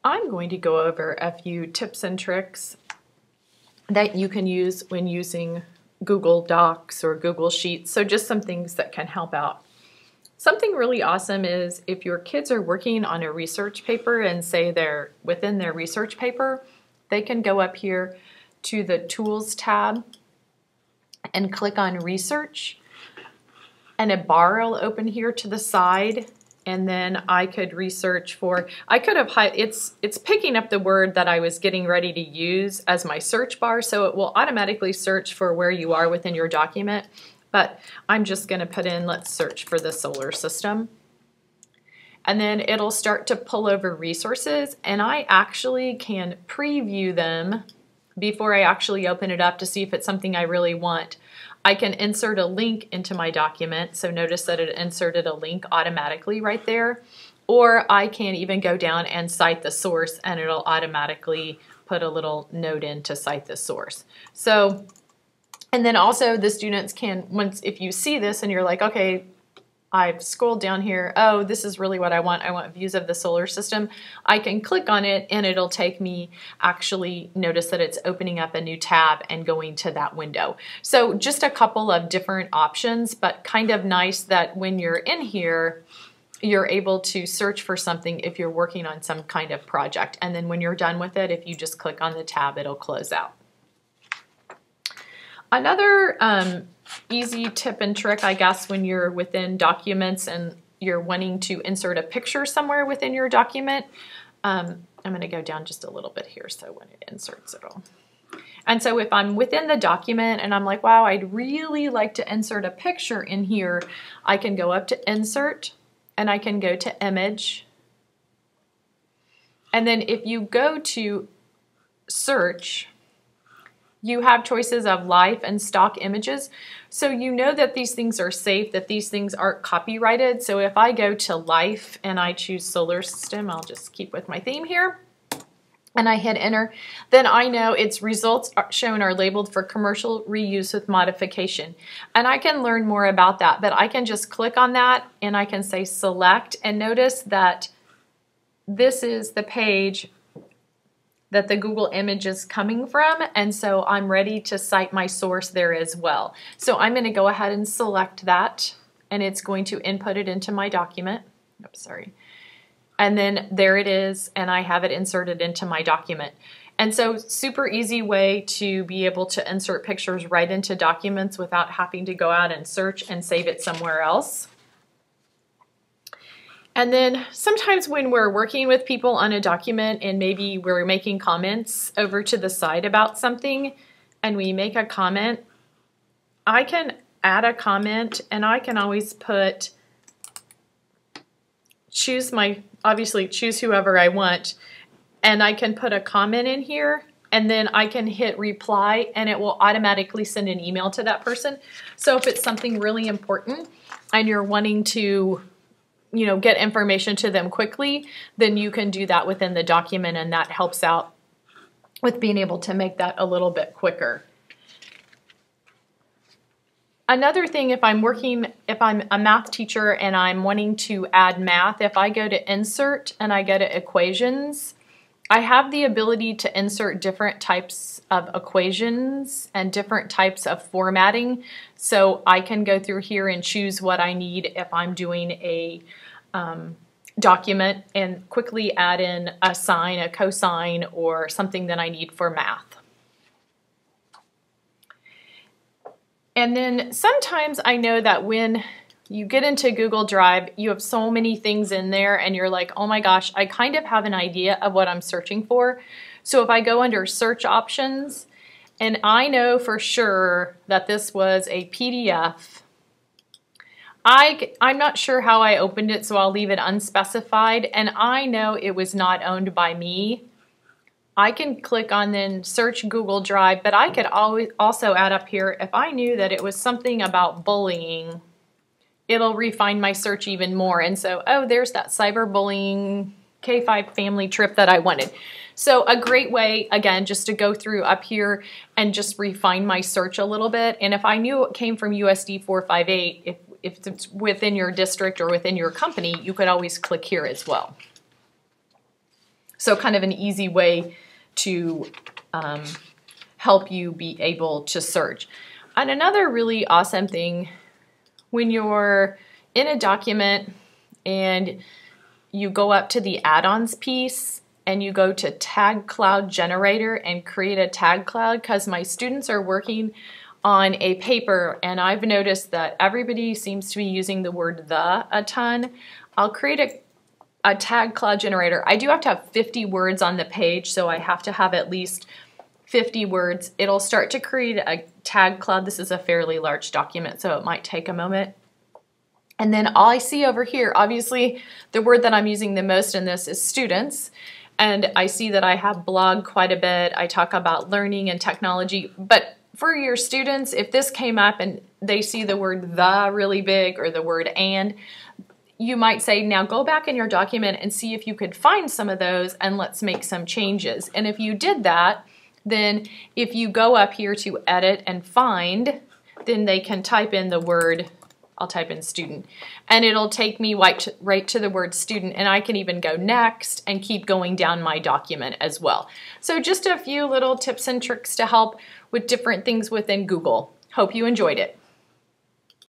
I'm going to go over a few tips and tricks that you can use when using Google Docs or Google Sheets. So just some things that can help out. Something really awesome is if your kids are working on a research paper and say they're within their research paper, they can go up here to the Tools tab and click on Research, and a bar will open here to the side, and then I could research for, I could have, it's picking up the word that I was getting ready to use as my search bar, so it will automatically search for where you are within your document, but I'm just going to put in, let's search for the solar system. And then it'll start to pull over resources, and I actually can preview them before I actually open it up to see if it's something I really want. I can insert a link into my document, so notice that it inserted a link automatically right there, or I can even go down and cite the source, and it'll automatically put a little note in to cite the source. So, and then also the students can, once if you see this and you're like, okay, I've scrolled down here, oh, this is really what I want views of the solar system, I can click on it and it'll take me, actually notice that it's opening up a new tab and going to that window. So just a couple of different options, but kind of nice that when you're in here, you're able to search for something if you're working on some kind of project. And then when you're done with it, if you just click on the tab, it'll close out. Another easy tip and trick, I guess, when you're within documents and you're wanting to insert a picture somewhere within your document, I'm going to go down just a little bit here so when it inserts it all. And so if I'm within the document and I'm like, wow, I'd really like to insert a picture in here, I can go up to Insert and I can go to Image. And then if you go to Search, you have choices of life and stock images. So you know that these things are safe, that these things aren't copyrighted. So if I go to life and I choose solar system, I'll just keep with my theme here, and I hit enter, then I know its results shown are labeled for commercial reuse with modification. And I can learn more about that, but I can just click on that and I can say select, and notice that this is the page that the Google image is coming from, and so I'm ready to cite my source there as well. So I'm going to go ahead and select that, and it's going to input it into my document. Oops, sorry. And then there it is, and I have it inserted into my document. And so super easy way to be able to insert pictures right into documents without having to go out and search and save it somewhere else. And then sometimes when we're working with people on a document and maybe we're making comments over to the side about something and we make a comment, I can add a comment and I can always put, obviously choose whoever I want, and I can put a comment in here and then I can hit reply and it will automatically send an email to that person. So if it's something really important and you're wanting to get information to them quickly, then you can do that within the document, and that helps out with being able to make that a little bit quicker. Another thing, if I'm a math teacher and I'm wanting to add math, if I go to Insert and I go to Equations, I have the ability to insert different types of equations and different types of formatting. So I can go through here and choose what I need if I'm doing a document and quickly add in a sine, a cosine, or something that I need for math. And then sometimes I know that when you get into Google Drive, you have so many things in there and you're like, oh my gosh, I kind of have an idea of what I'm searching for. So if I go under search options and I know for sure that this was a PDF, I'm not sure how I opened it, so I'll leave it unspecified, and I know it was not owned by me. I can click on then search Google Drive, but I could always also add up here, if I knew that it was something about bullying, it'll refine my search even more. And so, oh, there's that cyberbullying K5 family trip that I wanted. So a great way, again, just to go through up here and just refine my search a little bit. And if I knew it came from USD 458, if it's within your district or within your company, you could always click here as well. So kind of an easy way to help you be able to search. And another really awesome thing, when you're in a document and you go up to the add-ons piece and you go to Tag Cloud Generator and create a tag cloud, because my students are working on a paper and I've noticed that everybody seems to be using the word the a ton. I'll create a tag cloud generator. I do have to have 50 words on the page, so I have to have at least 50 words. It'll start to create a tag cloud. This is a fairly large document, so it might take a moment. And then all I see over here, obviously the word that I'm using the most in this is students. And I see that I have blog quite a bit. I talk about learning and technology. But for your students, if this came up and they see the word the really big or the word and, you might say, now go back in your document and see if you could find some of those and let's make some changes. And if you did that, then if you go up here to edit and find, then they can type in the word, I'll type in student, and it'll take me right to the word student, and I can even go next and keep going down my document as well. So just a few little tips and tricks to help with different things within Google. Hope you enjoyed it.